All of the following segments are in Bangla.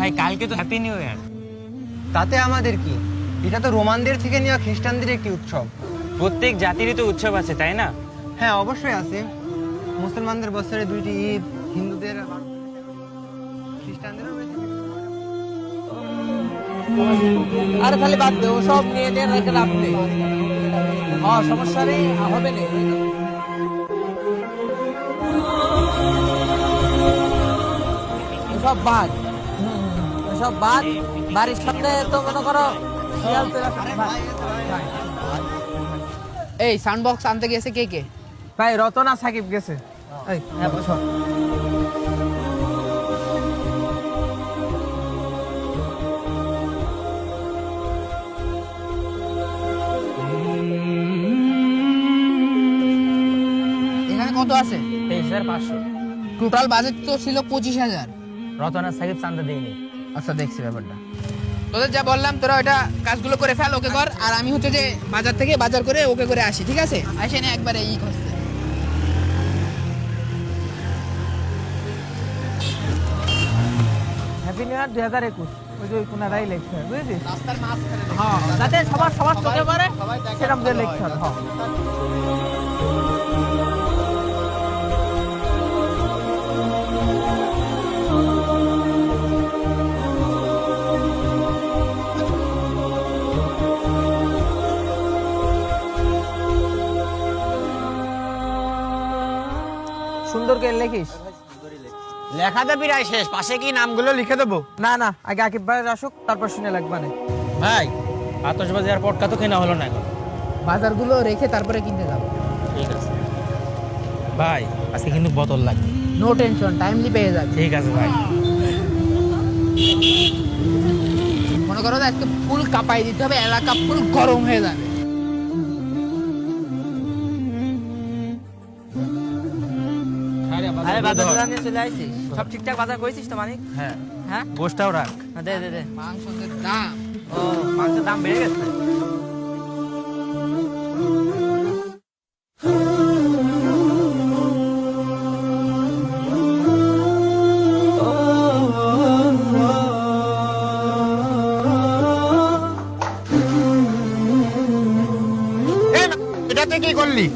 ভাই কালকে তো হ্যাপি নিউ ইয়ার। তাতে আমাদের কি? এটা তো রোমানদের থেকে নেওয়া খ্রিস্টানদের একটি উৎসব। প্রত্যেক জাতিরই তো উৎসব আছে, তাই না? হ্যাঁ, অবশ্যই আছে। মুসলমানদের বছরে 2টি ঈদ, হিন্দুদের খ্রিস্টানদেরও রয়েছে। আরে খালি বাদ দে, ও সব নিয়ে নিয়ে রেখে লাভ নেই। হ্যাঁ, সমস্যা নেই, হবে না। সব বাদ, সব বাদ। বাড়ির সামনে তো মনে করো শিয়াল তেরা। এই সাউন্ড বক্স আনতে গেছে কে কে? ভাই রতনা সাকিব গেছে। এই হ্যাঁ বসো। এখানে কত আছে? 23,500। টোটাল বাজেট তো ছিল 25,000। রতনা সাকিব চান্দা দেয়নি। আচ্ছা, দেখছি ব্যাপারটা। তোদের যা বললাম তোরা ওটা কাজগুলো করে ফেল, ওকে কর। আর আমি হচ্ছে যে বাজার থেকে বাজার করে ওকে করে আসি, ঠিক আছে? আসে না একবারে ই করছে। Happy new year 2021। ওই যে কোনারাই লেখা, বুঝেছিস? রাস্তার মাঝখানে হ্যাঁ, যাতে সবার চোখে পড়ে সেরকম যে লেকচার। হ্যাঁ, সুন্দর করে লেখিস। লেখাতে প্রায় শেষ, পাশে কি নামগুলো লিখে দেবো? না না, আগে আকিব ভাই আসুক, তারপর শুনে লাগবা না। ভাই আতশবাজি আর পটকা তো কেনা হলো না এখন। বাজারগুলো রেখে তারপরে কিনতে যাবো। ঠিক আছে ভাই, আজকে কিন্তু বোতল লাগবে। নো টেনশন, টাইমলি পেয়ে যাবে। ঠিক আছে ভাই। মনে করো যে আজকে ফুল কাঁপাই দিতে হবে, এলাকা ফুল গরম হয়ে যাবে। আরে বাজার নিয়ে চলে আইছিস? সব ঠিকঠাক বাজার করেছিস তো মানিক? হ্যাঁ হ্যাঁ, গোষ্ঠটাও রাখ। দে দে দে। মাংসের দাম ও, মাংসের দাম বেড়ে গেছে। এটা তুই কি করলি?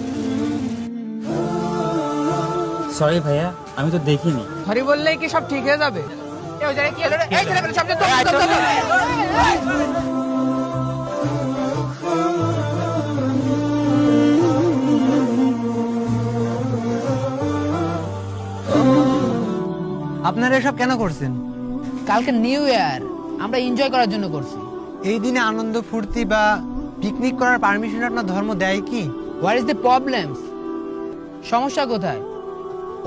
সরি ভাইয়া, আমি তো দেখিনি। সরি বললেই কি সব ঠিক হয়ে যাবে? এই ওই জায়গায় কি হলো রে? এই ছেলেপেলে সামনে তো আপনারা এসব কেন করছেন? কালকে নিউ ইয়ার, আমরা এনজয় করার জন্য করছি। এই দিনে আনন্দ ফুর্তি বা পিকনিক করার পারমিশন আপনার ধর্ম দেয় কি? What is the problems? সমস্যা কোথায়?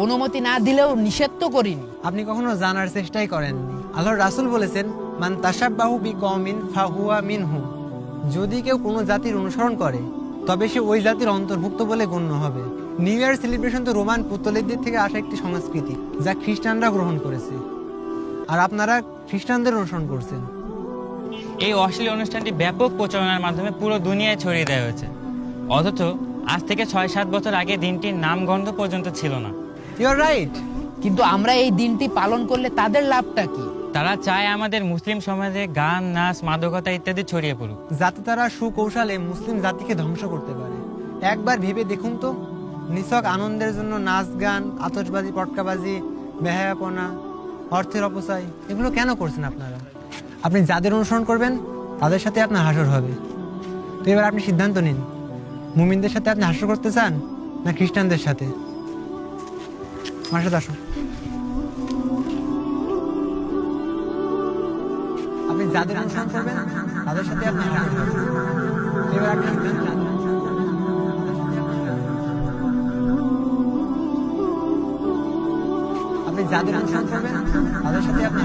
অনুমতি না দিলেও নিষেধ তো করিনি। আপনি কখনো জানার চেষ্টাই করেননি। আল্লাহর রাসূল বলেছেন, মান তাশাব্বাহু বিকওমিন ফাহুয়া মিনহুম। যদি কেউ কোনো জাতির অনুসরণ করে তবে সে ওই জাতির অন্তর্ভুক্ত বলে গণ্য হবে। নিউ ইয়ার সেলিব্রেশন তো রোমান পুতলিকদের থেকে আসা একটি সংস্কৃতি, যা খ্রিস্টানরা গ্রহণ করেছে। আর আপনারা খ্রিস্টানদের অনুসরণ করছেন। এই অশ্লীল অনুষ্ঠানটি ব্যাপক প্রচারণার মাধ্যমে পুরো দুনিয়ায় ছড়িয়ে দেওয়া হয়েছে, অথচ আজ থেকে 6-7 বছর আগে দিনটির নামগন্ধ পর্যন্ত ছিল না। You are right. কিন্তু আমরা এই দিনটি পালন করলে তাদের লাভটা কি? তারা চায় আমাদের মুসলিম সমাজে গান, নাচ, মাদকতা ইত্যাদি ছড়িয়ে পড়ুক, যাতে তারা সুকৌশলে মুসলিম জাতিকে ধ্বংস করতে পারে। একবার ভেবে দেখুন তো, নিছক আনন্দের জন্য নাচ গান, আতশবাজি, পটকাবাজি, বেহায়াপনা, অর্থের অপচয়, এগুলো কেন করছেন আপনারা? আপনি যাদের অনুসরণ করবেন তাদের সাথে আপনার হাসর হবে। তো এবার আপনি সিদ্ধান্ত নিন, মুমিনদের সাথে আপনি হাসর করতে চান না খ্রিস্টানদের সাথে? আমার সাথে আসুন। আপনি যাদের অনুসরণ করবেন তাদের সাথে আপনি হাসর করবেন। তো এবার আপনি সিদ্ধান্ত নিন। আপনি যাদের অনুসরণ করবেন তাদের সাথে আপনি